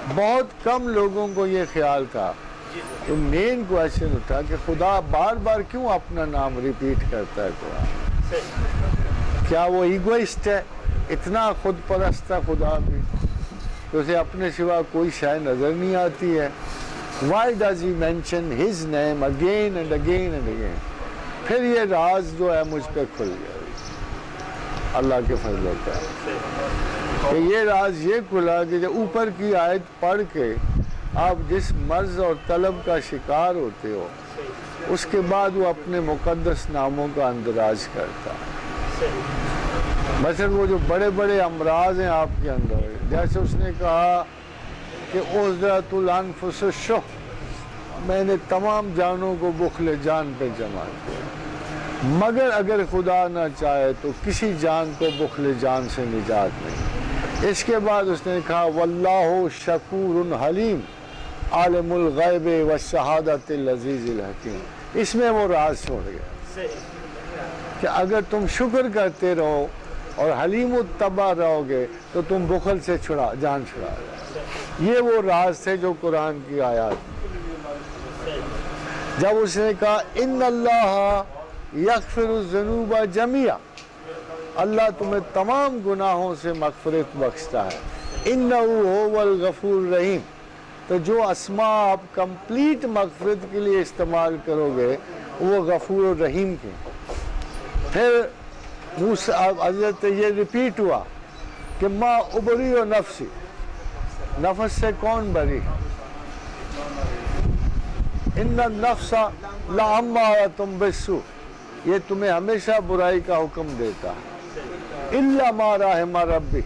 بہت کم لوگوں کو یہ خیال تھا. تو مین کوشچن اٹھا کہ خدا بار بار کیوں اپنا نام ریپیٹ کرتا ہے قرآن؟ کیا وہ ایگوئسٹ ہے؟ اتنا خود پرست ہے خدا بھی کہ اسے اپنے سوا کوئی شے نظر نہیں آتی ہے. Why does he mention his name again and again and again? پھر یہ راز جو ہے مجھ پہ کھل گیا اللہ کے فضل و کرم کہ یہ راز یہ کھلا کہ جب اوپر کی آیت پڑھ کے آپ جس مرض اور طلب کا شکار ہوتے ہو اس کے بعد وہ اپنے مقدس ناموں کا اندراج کرتا ہے. مثلا وہ جو بڑے بڑے امراض ہیں آپ کے اندر، جیسے اس نے کہا کہ عزرت الانفس الشح، میں نے تمام جانوں کو بخل جان پہ جمع کیا، مگر اگر خدا نہ چاہے تو کسی جان کو بخل جان سے نجات نہیں. اس کے بعد اس نے کہا واللہ شکور حلیم عالم الغیب والشہادت العزیز الحکیم. اس میں وہ راز چھوڑ گیا کہ اگر تم شکر کرتے رہو اور حلیم الطبع رہو گے تو تم بخل سے جان چھڑا گے. یہ وہ راز تھے جو قرآن کی آیات. جب اس نے کہا ان اللہ یغفر الذنوب جمیعا، اللہ تمہیں تمام گناہوں سے مغفرت بخشتا ہے، انہ هو الغفور الرحیم، تو جو اسماء آپ کمپلیٹ مغفرت کے لیے استعمال کرو گے وہ غفور الرحیم کے. پھر حضرت یہ ریپیٹ ہوا کہ ما ابری و نفسی، نفس سے کون بری؟ ان النفس لعمارۃ بالسوء، یہ تمہیں ہمیشہ برائی کا حکم دیتا ہے. الا ما رحم ربی،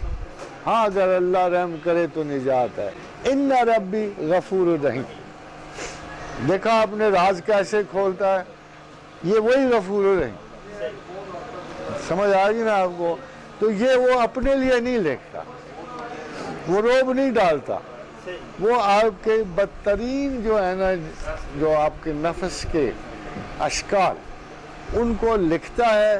ہاں اگر اللہ رحم کرے تو نجات ہے. ان ربی غفور الرحیم. دیکھا آپ نے راز کیسے کھولتا ہے؟ یہ وہی غفور الرحیم. سمجھ آ گئی نا آپ کو؟ تو یہ وہ اپنے لیے نہیں لکھتا، وہ روب نہیں ڈالتا، وہ آپ کے بدترین جو ہے نا، جو آپ کے نفس کے اشکال ان کو لکھتا ہے،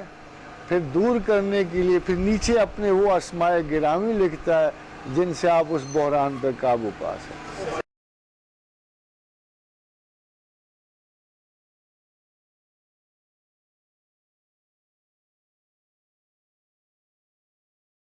پھر دور کرنے کے لیے پھر نیچے اپنے وہ اسماء گرامی لکھتا ہے جن سے آپ اس بحران پر قابو پا سکیں.